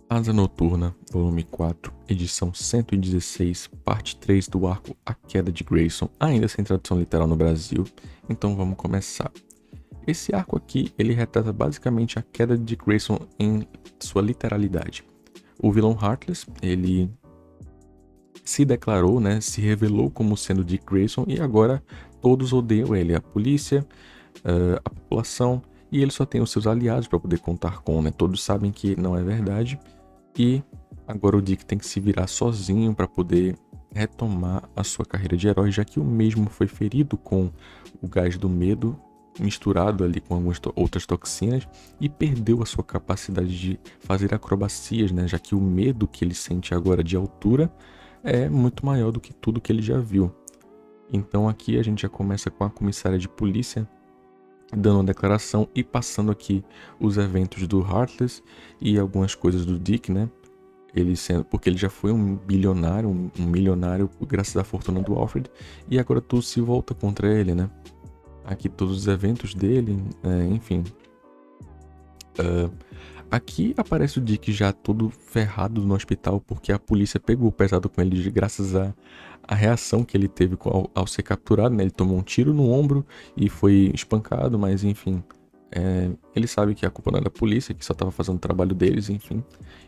Asa Noturna, volume 4, edição 116, parte 3 do arco A Queda de Grayson, ainda sem tradução literal no Brasil, então vamos começar. Esse arco aqui, ele retrata basicamente a queda de Grayson em sua literalidade. O vilão Heartless, ele se declarou, né, se revelou como sendo Dick Grayson e agora todos odeiam ele, a polícia, a população, e ele só tem os seus aliados para poder contar com, né? Todos sabem que não é verdade. E agora o Dick tem que se virar sozinho para poder retomar a sua carreira de herói, já que o mesmo foi ferido com o gás do medo misturado ali com algumas outras toxinas e perdeu a sua capacidade de fazer acrobacias, né? Já que o medo que ele sente agora de altura é muito maior do que tudo que ele já viu. Então aqui a gente já começa com a comissária de polícia dando uma declaração e passando aqui os eventos do Heartless e algumas coisas do Dick, né? Ele sendo, porque ele já foi um bilionário, um milionário graças à fortuna do Alfred, e agora tudo se volta contra ele, né? Aqui todos os eventos dele, enfim. Aqui aparece o Dick já todo ferrado no hospital porque a polícia pegou pesado com ele graças à reação que ele teve ao ser capturado, né? Ele tomou um tiro no ombro e foi espancado, mas enfim. Ele sabe que a culpa não é da polícia, que só estava fazendo o trabalho deles, enfim.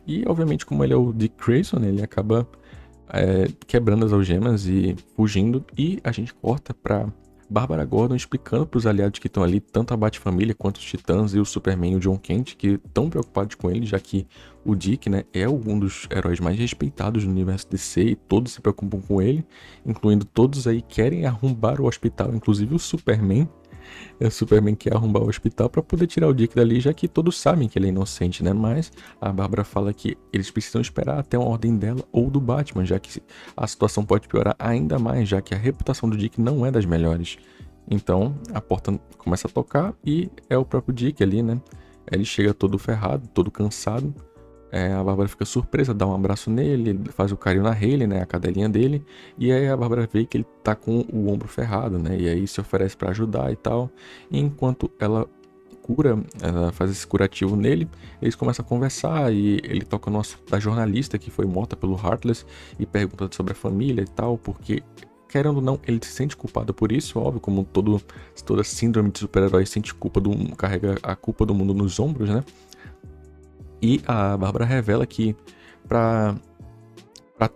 E obviamente, como ele é o Dick Grayson, né, ele acaba quebrando as algemas e fugindo. E a gente corta pra Bárbara Gordon explicando pros aliados que estão ali, tanto a Bat-Família quanto os Titãs e o Superman e o John Kent, que estão preocupados com ele, já que o Dick, né, é um dos heróis mais respeitados do universo DC e todos se preocupam com ele, incluindo todos aí querem arrombar o hospital, inclusive o Superman. O Superman quer arrombar o hospital para poder tirar o Dick dali, já que todos sabem que ele é inocente, né? Mas a Bárbara fala que eles precisam esperar até uma ordem dela ou do Batman, já que a situação pode piorar ainda mais, já que a reputação do Dick não é das melhores. Então a porta começa a tocar e é o próprio Dick ali, né? Ele chega todo ferrado, todo cansado. A Bárbara fica surpresa, dá um abraço nele, faz o carinho na Hayley, né, a cadelinha dele, e aí a Bárbara vê que ele tá com o ombro ferrado, né, e aí se oferece pra ajudar e tal, e enquanto ela cura, ela faz esse curativo nele, eles começam a conversar e ele toca no assunto da jornalista que foi morta pelo Heartless e pergunta sobre a família e tal, porque querendo ou não, ele se sente culpado por isso, óbvio, como toda síndrome de super-herói sente culpa carrega a culpa do mundo nos ombros, né? E a Bárbara revela que para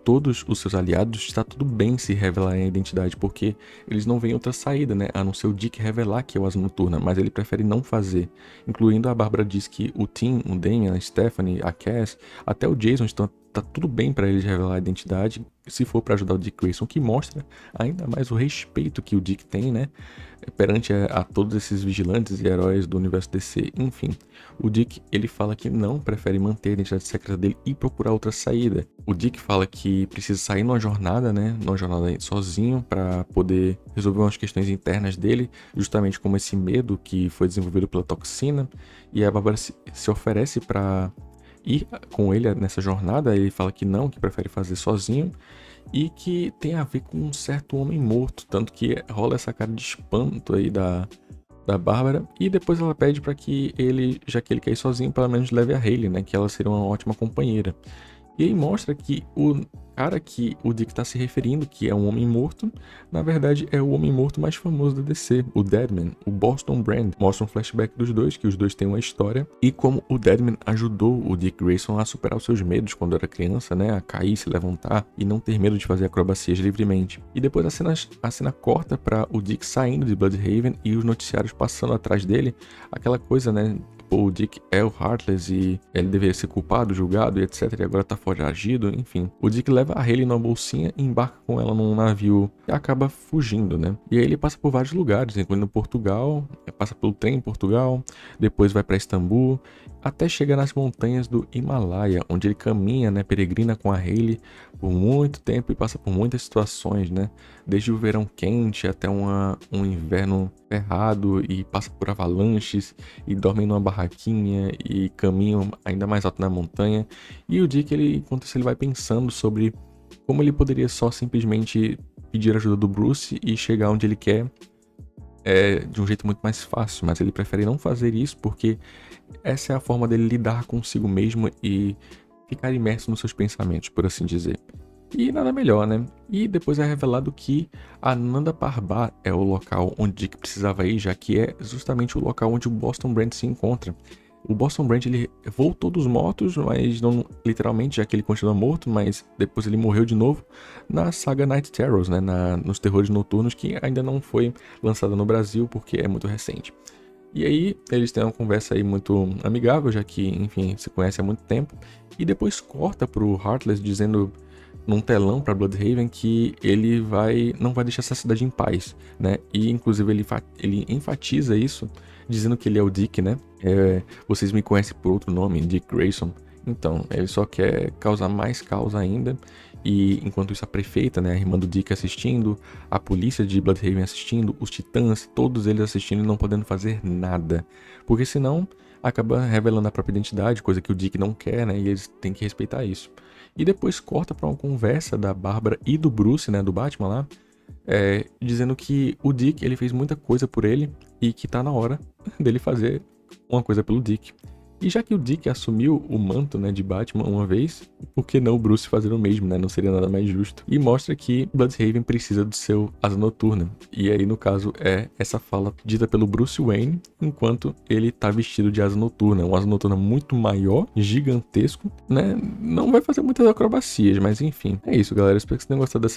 todos os seus aliados está tudo bem se revelar a identidade, porque eles não veem outra saída, né? A não ser o Dick revelar que é o Asa Noturna, mas ele prefere não fazer. Incluindo a Bárbara diz que o Tim, o Damian, a Stephanie, a Cass, até o Jason tá tudo bem para eles revelar a identidade, se for para ajudar o Dick Grayson, que mostra ainda mais o respeito que o Dick tem, né? Perante a todos esses vigilantes e heróis do universo DC, enfim. O Dick, ele fala que não, prefere manter a identidade secreta dele e procurar outra saída. O Dick fala que precisa sair numa jornada, né? Numa jornada sozinho para poder resolver umas questões internas dele, justamente como esse medo que foi desenvolvido pela toxina. E a Bárbara se oferece para ir com ele nessa jornada. Ele fala que não, que prefere fazer sozinho e que tem a ver com um certo homem morto, tanto que rola essa cara de espanto aí da Bárbara, e depois ela pede para que ele, já que ele quer ir sozinho, pelo menos leve a Hayley, né, que ela seria uma ótima companheira. E aí mostra que o cara que o Dick tá se referindo, que é um homem morto, na verdade é o homem morto mais famoso da DC, o Deadman, o Boston Brand. Mostra um flashback dos dois, que os dois têm uma história, e como o Deadman ajudou o Dick Grayson a superar os seus medos quando era criança, né, a cair, se levantar e não ter medo de fazer acrobacias livremente. E depois a cena corta para o Dick saindo de Bloodhaven e os noticiários passando atrás dele, aquela coisa, né, o Dick é o Heartless e ele deveria ser culpado, julgado e etc. E agora tá foragido, enfim. O Dick leva a Hayley numa bolsinha e embarca com ela num navio e acaba fugindo, né? E aí ele passa por vários lugares, incluindo Portugal, passa pelo trem em Portugal, depois vai para Istambul, até chegar nas montanhas do Himalaia, onde ele caminha, né, peregrina com a Hayley por muito tempo e passa por muitas situações, né? Desde o verão quente até um inverno ferrado e passa por avalanches e dormem numa barraquinha e caminham ainda mais alto na montanha. E o Dick, enquanto isso, ele vai pensando sobre como ele poderia só simplesmente pedir ajuda do Bruce e chegar onde ele quer de um jeito muito mais fácil, mas ele prefere não fazer isso porque essa é a forma dele lidar consigo mesmo e ficar imerso nos seus pensamentos, por assim dizer. E nada melhor, né? E depois é revelado que Ananda Parbat é o local onde Dick precisava ir, já que é justamente o local onde o Boston Brand se encontra. O Boston Brand, ele voltou dos mortos, mas não literalmente, já que ele continua morto, mas depois ele morreu de novo na saga Night Terrors, né? Nos Terrores Noturnos, que ainda não foi lançada no Brasil porque é muito recente. E aí, eles têm uma conversa aí muito amigável, já que, enfim, se conhece há muito tempo. E depois corta pro Heartless dizendo num telão pra Bloodhaven que ele não vai deixar essa cidade em paz, né? E inclusive ele enfatiza isso, dizendo que ele é o Dick, né? Vocês me conhecem por outro nome, Dick Grayson. Então, ele só quer causar mais caos ainda. E enquanto isso, a prefeita, né, a irmã do Dick assistindo, a polícia de Bloodhaven assistindo, os titãs, todos eles assistindo e não podendo fazer nada. Porque senão acaba revelando a própria identidade, coisa que o Dick não quer, né? E eles têm que respeitar isso. E depois corta pra uma conversa da Bárbara e do Bruce, né, do Batman lá, dizendo que o Dick, ele fez muita coisa por ele e que tá na hora dele fazer uma coisa pelo Dick. E já que o Dick assumiu o manto, né, de Batman uma vez, por que não o Bruce fazer o mesmo, né? Não seria nada mais justo. E mostra que Bloodhaven precisa do seu Asa Noturna. E aí, no caso, é essa fala dita pelo Bruce Wayne, enquanto ele tá vestido de Asa Noturna. Um Asa Noturna muito maior, gigantesco, né? Não vai fazer muitas acrobacias, mas enfim. É isso, galera. Espero que vocês tenham gostado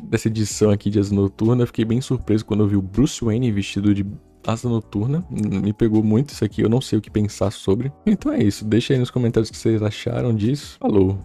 dessa edição aqui de Asa Noturna. Eu fiquei bem surpreso quando eu vi o Bruce Wayne vestido de Asa Noturna. Me pegou muito isso aqui, eu não sei o que pensar sobre. Então é isso, deixa aí nos comentários o que vocês acharam disso. Falou!